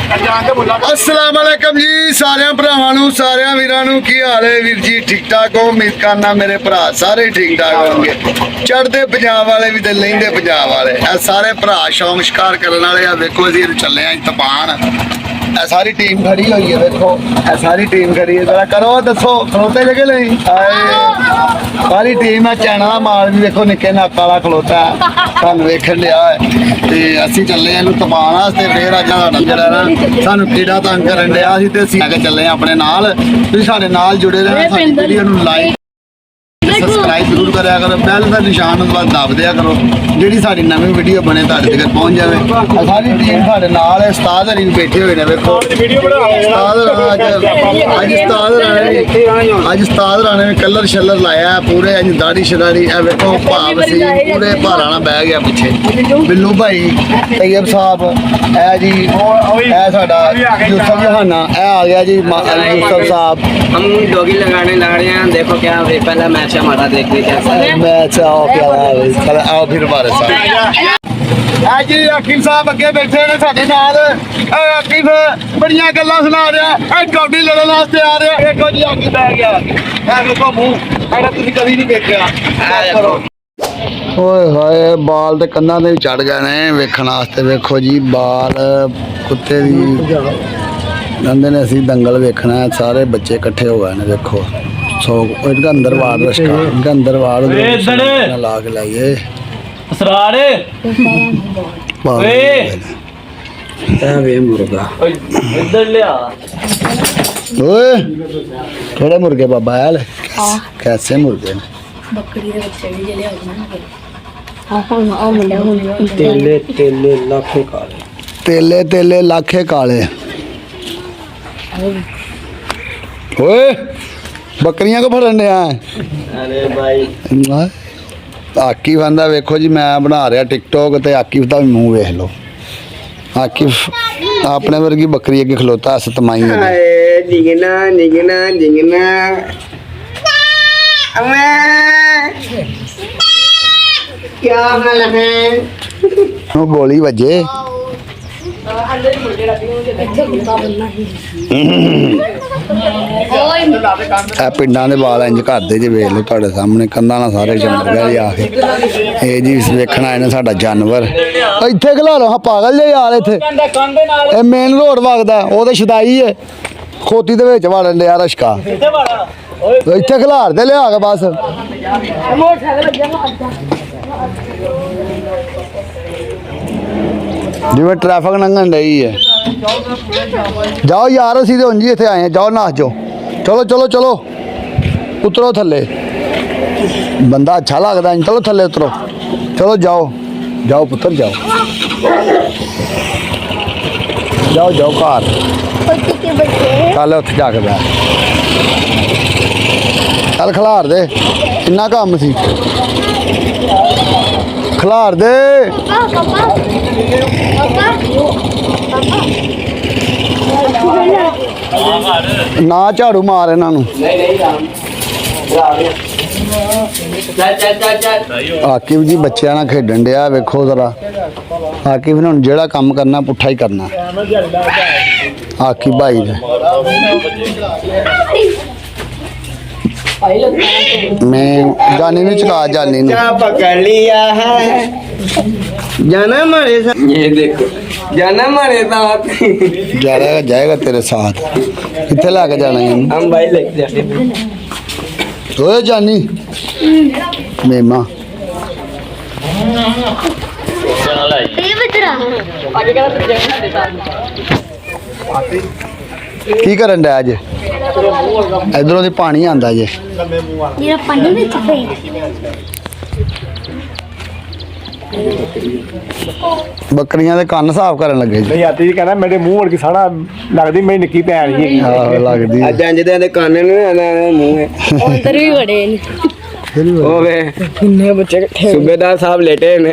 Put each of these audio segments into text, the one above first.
अस्सलाम वालेकुम जी सारे भरावां नूं सारे वीरां नूं की हाल है वीर जी ठीक ठाक हो उम्मीद करना मेरे भरा सारे ठीक ठाक होंगे चढ़ते पंजाब वाले भी ते लहिंदे पंजाब वाले सारे भरा शौक शिकार करने वाले देखो असीं चले तूफान सारी टीम खड़ी हुई है देखो सारी टीम खड़ी है जरा करो दसो खलोते जगह नहीं सारी टीम है चैना का माल भी देखो निक्के नक वाला खलोता है सानू वेखण लिया है ते असीं चले इहनूं तपाउण वास्ते फिर अज साडा जिहड़ा ना सानू कीड़ा तंग करन दिया सी ते असीं अगे चले अपने नाल तुसीं साडे नाल जुड़े रहना साडी वीडियो नूं लाइक सब्सक्राइब जरूर करा करो बैल का निशान दब दिया करो जी साड़ी नवी वीडियो बने तुहाडे तक पहुंच जाए सारी टीम साडे नाल है उस्ताद हरी बैठे हुए ने वेखो अज उस्ताद राणे ने कलर शलर लाया पूरे अज दाढ़ी शदाड़ी वेखो भाव सी पूरे भारा ना बह गया पिछे बिल्लू भाई तैयब साहब है जी है साडा यूसुफ जहाना है आ गया जी यूसुफ साहब हम डॉगी लगाने लग रहे हैं देखो क्या पहला मैच हमारा देखने कैसा है मैच आओ क्या चलो आओ फिर हमारे साथ जी अकील साहब अगे बैठे ने साडे नाल अकील बड़ियां गल्लां सुना रहा है कौडी लड़न वास्ते आ रहा है देखो जी अगे बैठ गया मैं देखो मुंह ऐसा तुसीं कभी नहीं देखा करो ओए होए बाल ते कंधां ते चढ़ गए ने वेखण वास्ते वेखो जी बाल कुत्ते दी कहते ने असीं दंगल वेखना है सारे बच्चे इकट्ठे हो गए ने देखो सो इनका अंदर वाड़ रश्का इनका अंदर वाड़ ला के लाइए असरार मुर्गा इधर ले आ ओए थोड़े मुर्गे बाबा यार कैसे मुर्गे बकरी के बच्चे भी जले तेले तेले लाखे काले तेले तेले लाखे काले ओए बकरियां को फड़न दिया अरे भाई आकिफ आंदा वेखो जी मैं बना रहा टिकटॉक ते आकिफ दा मुंह वेख लो आकिफ अपने वर्गी बकरी अगे खलोता सतमाई निगना निगना निगना क्या हाल है गोली वजे पिंडा के बाल इंज करते जी वेख लो तुहाडे सामने कंधा ना सारे चमक गए जी आके ये जी वेखण आए ने साडा जानवर इत्थे खला लो हाँ पागल जे यार इत्थे ये मेन रोड वगदा वो तो छदाई है खोती दे विच वड़न दिया रश्का इत्थे खलार दे लिया के बस जिवें ट्रैफिक लंघन रही है जाओ यार असीं ते हुण जी इत्थे आए हैं जाओ नाच जाओ चलो चलो चलो उतरो थल्ले बंदा अच्छा लगता है चलो थल्ले उतरो चलो जाओ जाओ पुत्र जाओ जाओ जाओ घर चल उत्थे जाके बैठ चल खलार दे इन्ना कम्म सी खलार दे ना झाड़ू मार इन्हां नूं आकिफ जी बच्चों नाल खेडन दिया वेखो जरा आकिफ ने हुण जिहड़ा काम करना पुट्ठा ही करना आकिफ भाई ने मैं जानी नहीं चला जानी नहीं पकड़ लिया है जाना हमारे साथ ये देखो जाना हमारे साथ जाएगा जाएगा तेरे साथ कितने लाके जाना है हम भाई लेके जाते ओए जानी मेमा की करन दे अज इधरों दी पानी आंदा जे बकरियां दे कन्न साफ करन लगे जी यात्री जी कहना मेरे मुंह वर्गी साड़ा लगदी मेरी निक्की भैन ही लगदी अज अंज दे कान ने मुंह है अंदर भी बड़े ओवे कितने बच्चे सूबेदार साहब लेटे ने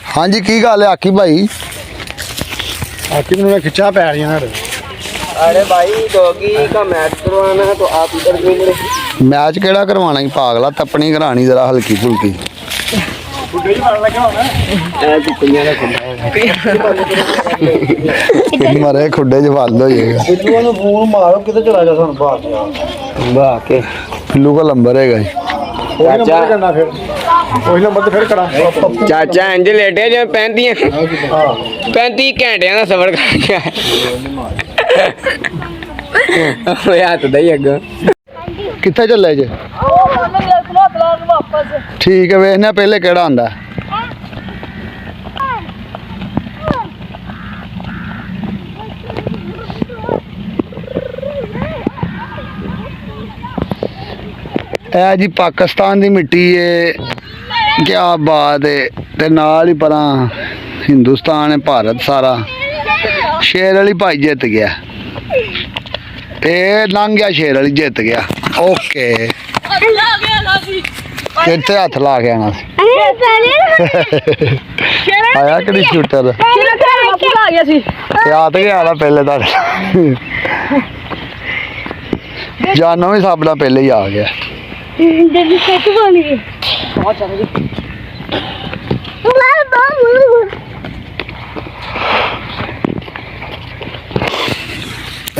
हाँ जी की गल है आकी भाई आकी ने खिंचा पै रही है अरे भाई डॉगी का मैच करवाना है तो आप इधर घूम रहे मैच केड़ा करवाना ही पागला तपनी करानी जरा हल्की फुल्की बुड्ढे जी मारन लगा होना ए कुत्तियां दा खंदा है ਮਰੇ ਖੁੱਡੇ 'ਚ ਵੱਲ ਹੋ ਜਾਏਗਾ। ਬਿੱਲੂ ਨੂੰ ਫੋਨ ਮਾਰੋ ਕਿਤੇ ਚਲਾ ਜਾ ਸਾਨੂੰ ਬਾਹਰ ਵਾਹ ਕੇ ਬਿੱਲੂ ਕੋ ਨੰਬਰ ਹੈਗਾ ਜੀ। ਉਹੀ ਨੰਬਰ ਕਰਨਾ ਫਿਰ ਉਹੀ ਨੰਬਰ ਤੇ ਫਿਰ ਕਰਾਂ ਚਾਚਾ ਇੰਜ ਲੇਟੇ ਜਿਵੇਂ 35 ਘੰਟਿਆਂ ਦਾ ਸਫ਼ਰ ਕਰ ਗਿਆ ਓਏ ਹੱਥ ਦਾ ਹੀ ਅੱਗੋਂ ਕਿੱਥੇ ਚੱਲੇ ਜੇ? ਠੀਕ ਹੈ, ਵੇਖਣਾ ਪਹਿਲੇ ਕਿਹੜਾ ਆਂਦਾ। ਇਹ ਜੀ ਪਾਕਿਸਤਾਨ ਦੀ ਮਿੱਟੀ ਏ, ਕਿਆ ਬਾਤ ਏ। ਤੇ ਨਾਲ ਹੀ ਪਰਾਂ ਹਿੰਦੁਸਤਾਨ ਹੈ, ਭਾਰਤ ਸਾਰਾ। ਸ਼ੇਰ ਵਾਲੀ ਭਾਈ ਜਿੱਤ ਗਿਆ, ਤੇ ਲੰਘ ਗਿਆ ਸ਼ੇਰ ਵਾਲੀ ਜਿੱਤ ਗਿਆ। ਓਕੇ, ਇੱਥੇ ਹੱਥ ਲਾ ਕੇ ਆਣਾ ਸੀ। ਆਇਆ ਕਿਹੜੀ ਸ਼ੂਟਰ ਯਾਦ ਗਿਆ ਨਾ ਪਹਿਲੇ ਤਾਂ ਜਾਨੋ ਵੀ ਸਭ ਨਾਲ ਪਹਿਲੇ ਹੀ ਆ ਗਿਆ।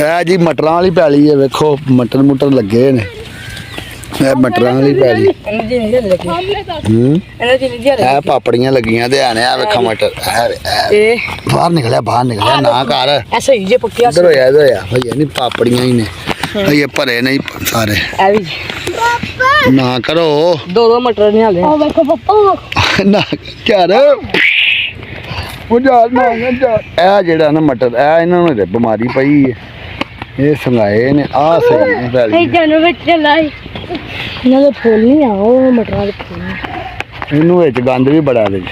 ਇਹ ਜੀ ਮਟਰਾਂ ਵਾਲੀ ਪੈਲੀ ਹੈ, ਵੇਖੋ ਮਟਰ ਮੁਟਰ ਲੱਗੇ ਨੇ। ਇਹ ਮਟਰਾਂ ਵਾਲੀ ਪੈਲੀ। ਇਹ ਪਾਪੜੀਆਂ ਲੱਗੀਆਂ ਤੇ ਆਣੇ ਆ ਵੇਖਾ ਮਟਰ। ਬਾਹਰ ਨਿਕਲਿਆ ਨਾ ਘਰ ਐਸਾ ਹੀ ਜੇ ਪੱਕਿਆ ਇਧਰ ਹੋਇਆ ਭਈਆ ਨਹੀਂ ਪਾਪੜੀਆਂ ਹੀ ਨੇ ਇਹ ਭਰੇ ਨਹੀਂ ਸਾਰੇ। ਨਾ ਕਰੋ ਦੋ ਮਟਰ ਨਹੀਂ ਹਾਲੇ। ਉਹ ਵੇਖੋ ਪੱਪਾ ਨਾ ਯਾਰ ਉਹ ਜਾਲ ਨਾ ਇਹ ਜਿਹੜਾ ਨਾ ਮਟਰ ਇਹ ਇਹਨਾਂ ਨੂੰ ਬਿਮਾਰੀ ਪਈ ਹੈ, ਇਹ ਸੰਗਾਏ ਨੇ। ਆ ਸਹੀ ਨੇ ਪੈਲੀ ਜਨ ਵਿੱਚ ਲਾਈ ਇਹਨਾਂ ਦੇ ਫੁੱਲ ਨਹੀਂ ਆ, ਉਹ ਮਟਰਾਂ ਦੇ ਫੁੱਲ। ਇਹਨੂੰ ਵਿੱਚ ਗੰਦ ਵੀ ਬੜਾ ਦੇ।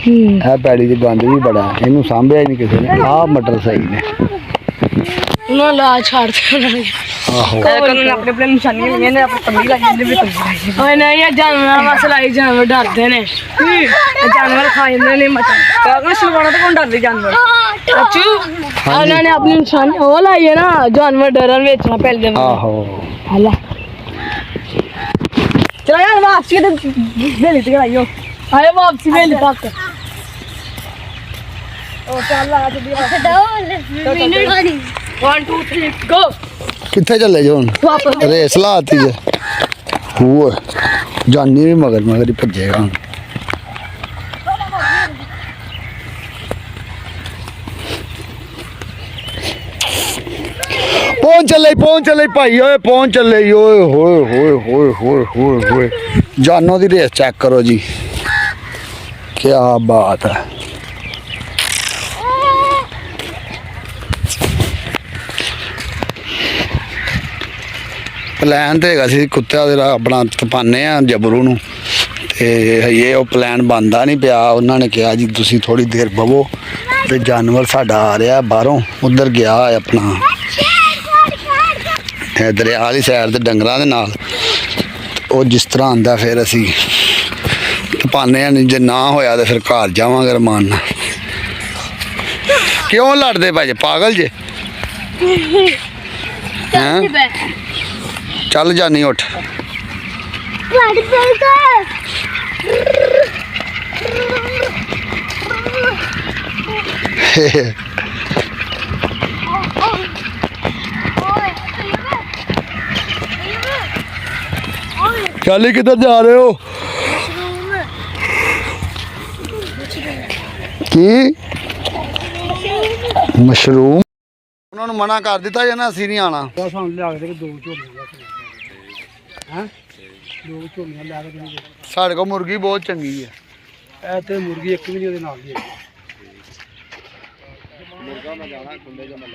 ਇਹ ਪੈਲੀ ਚ ਗੰਦ ਵੀ ਬੜਾ, ਇਹਨੂੰ ਸਾਂਭਿਆ ਹੀ ਨਹੀਂ ਕਿਸੇ ਨੇ। ਆਹ ਮਟਰ ਸਹੀ ਨੇ। ਉਹਨਾਂ ਲਾ ਛੱਡ ਦੇ ਆਹੋ ਆਪਣੇ ਆਪਣੇ ਨਿਸ਼ਾਨੀਆਂ ਲਈਆਂ ਨੇ, ਆਪਣੇ ਪੰਨੀ ਲਾਈ ਜਾਂਦੇ ਵੀ ਪੰਨੀ। ਓਏ ਨਹੀਂ, ਇਹ ਜਾਨਵਰਾਂ ਵਾਸਤੇ ਲਾਈ, ਜਾਨਵਰ ਡਰਦੇ ਨੇ। ਜਾਨਵਰ ਖਾ ਜਾਂਦੇ ਨੇ ਮਟਰ। ਕਾਗਜ਼ ਸਲਵਾਣਾ ਤਾਂ ਕੌਣ ਡਰਦੇ ਜਾਨਵਰ? ਅੱਛੂ ਉਹਨਾਂ ਨੇ ਆਪਣੀ ਨਿਸ਼ਾਨੀ ਉਹ ਲਾਈ ਹੈ ਨਾ, ਜਾਨਵਰ ਡਰਨ ਵਿੱਚ ਨਾ ਪੈਲਦੇ ਨੇ। ਆਹੋ ਹਲਾ ਚਲਾ ਯਾਰ ਵਾਪਸੀ ਤੇ ਵੇਲੀ ਤੇ ਆਇਓ। ਆਏ ਵਾਪਸੀ ਵੇਲੀ ਤੱਕ। ਉਹ ਚੱਲ ਆ ਜਦੀ ਮਿੰਟ ਗਾਣੀ 1 2 3 ਗੋ। ਕਿੱਥੇ ਚੱਲੇ ਜੋ ਹੁਣ? ਵਾਪਸ ਰੇਸ ਲਾਤੀ ਜੇ ਉਹ ਜਾਨੀ ਵੀ ਮਗਰ ਹੀ ਭੱਜੇਗਾ ਹੁਣ। ਪਹੁੰਚ ਚੱਲੇ ਭਾਈ ਓਏ, ਪਹੁੰਚ ਚੱਲੇ ਓਏ ਹੋਏ ਹੋਏ ਹੋਏ ਹੋਏ ਹੋਏ ਹੋਏ। ਜਾਨੋ ਦੀ ਰੇਸ ਚੈੱਕ ਕਰੋ ਜੀ, ਕਿਆ ਬਾਤ ਹੈ। ਪਲਾਨ ਤੇ ਹੈਗਾ ਸੀ ਕੁੱਤਿਆਂ ਦੇ ਆਪਣਾ ਤਪਾਨੇ ਆ ਜਬਰੂ ਨੂੰ, ਤੇ ਇਹ ਉਹ ਪਲਾਨ ਬਣਦਾ ਨਹੀਂ ਪਿਆ। ਉਹਨਾਂ ਨੇ ਕਿਹਾ ਜੀ ਤੁਸੀਂ ਥੋੜੀ ਦੇਰ ਬਵੋ, ਤੇ ਜਾਨਵਰ ਸਾਡਾ ਆ ਰਿਹਾ ਬਾਹਰੋਂ, ਉਧਰ ਗਿਆ ਆਪਣਾ ਦਰਿਆ ਵਾਲੀ ਸਾਈਡ ਤੇ ਡੰਗਰਾਂ ਦੇ ਨਾਲ। ਉਹ ਜਿਸ ਤਰ੍ਹਾਂ ਆਂਦਾ ਫਿਰ ਅਸੀਂ ਤਪਾਨੇ ਆ, ਨਹੀਂ ਜੇ ਨਾ ਹੋਇਆ ਤੇ ਫਿਰ ਘਰ ਜਾਵਾਂਗੇ ਰਮਾਨ ਨਾਲ। ਕਿਉਂ ਲੜਦੇ ਭਾਈ, ਪਾਗਲ ਜੇ ਹੈਂ? ਚੱਲ ਜਾਨੀ ਉੱਠ। ਚੱਲ ਕਿੱਧਰ ਜਾ ਰਹੇ ਹੋ? ਕੀ ਮਸ਼ਰੂਮ? ਉਹਨਾਂ ਨੂੰ ਮਨਾ ਕਰ ਦਿੱਤਾ ਜੇ ਨਾ ਅਸੀਂ ਨਹੀਂ ਆਣਾ। ਸਾਨੂੰ ਲਿਆ ਕੇ ਦੇ 2 ਝੋਲੀਆਂ ਹੈ, 2 ਝੋਲੀਆਂ ਲਿਆ ਕੇ ਦੇਣਗੇ। ਸਾਡੇ ਕੋਲ ਮੁਰਗੀ ਬਹੁਤ ਚੰਗੀ ਹੈ। ਇਹ ਤੇ ਮੁਰਗੀ ਇੱਕ ਵੀ ਨਹੀਂ ਉਹਦੇ ਨਾਲ ਦੀ ਹੈ। ਮੁਰਗਾ ਮੈਂ ਜਾਣਾ ਖੁੰਡੇ ਚ ਮੈਂ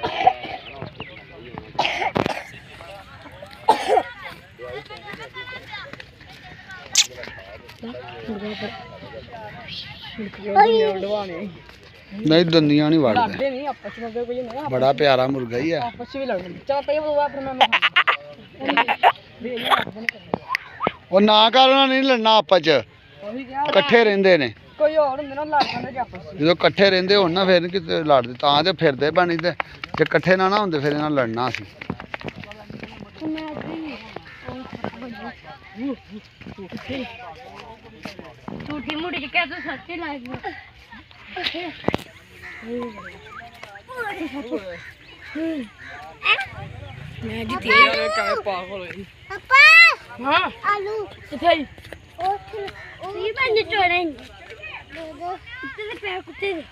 ਨਹੀਂ ਦੰਦੀਆਂ ਨਹੀਂ ਵੜਦੇ। ਨਹੀਂ ਆਪਸ ਵਿੱਚ ਕੋਈ ਨਹੀਂ, ਬੜਾ ਪਿਆਰਾ ਮੁਰਗਾ ਹੀ ਹੈ। ਆਪਸ ਵਿੱਚ ਲੜਦੇ। ਚਲ ਤੇ ਉਹ ਆਪਣਾ ਮੈਂ ਉਹ ਨਾ ਕਰ, ਉਹਨਾਂ ਨਹੀਂ ਲੜਨਾ ਆਪਸ ਚ, ਉਹੀ ਕਿਹਾ ਇਕੱਠੇ ਰਹਿੰਦੇ ਨੇ। ਕੋਈ ਹੋਰ ਹੁੰਦੇ ਨਾ ਲੜ ਜਾਂਦੇ ਕਿ ਆਪਸ ਵਿੱਚ। ਜਦੋਂ ਇਕੱਠੇ ਰਹਿੰਦੇ ਹੋਣ ਨਾ ਫਿਰ ਕਿਤੇ ਲੜਦੇ, ਤਾਂ ਤੇ ਫਿਰਦੇ ਬਣੀ। ਤੇ ਜੇ ਇਕੱਠੇ ਨਾ ਹੁੰਦੇ ਫਿਰ ਇਹਨਾਂ ਲੜਨਾ ਸੀ। ਛੋਟੀ ਮੋਟੀ ਜਿਹਾ ਕਹਿ ਤੂੰ ਸੱਚੀ ਲਾਈਫ ਮੈਂ ਜਿੱਤੀ ਯਾਰ ਕਾਹ ਪਾਗਲ ਹੋਈ ਪਾਪਾ ਹਾਂ ਆਲੂ ਕਿੱਥੇ ਜੀ ਉਹ ਇਹ ਬੰਦ ਚੋਰਾਂ ਕੁੱਤੇ ਦੇ ਪੈਰ ਕੁੱਤੇ ਦੇ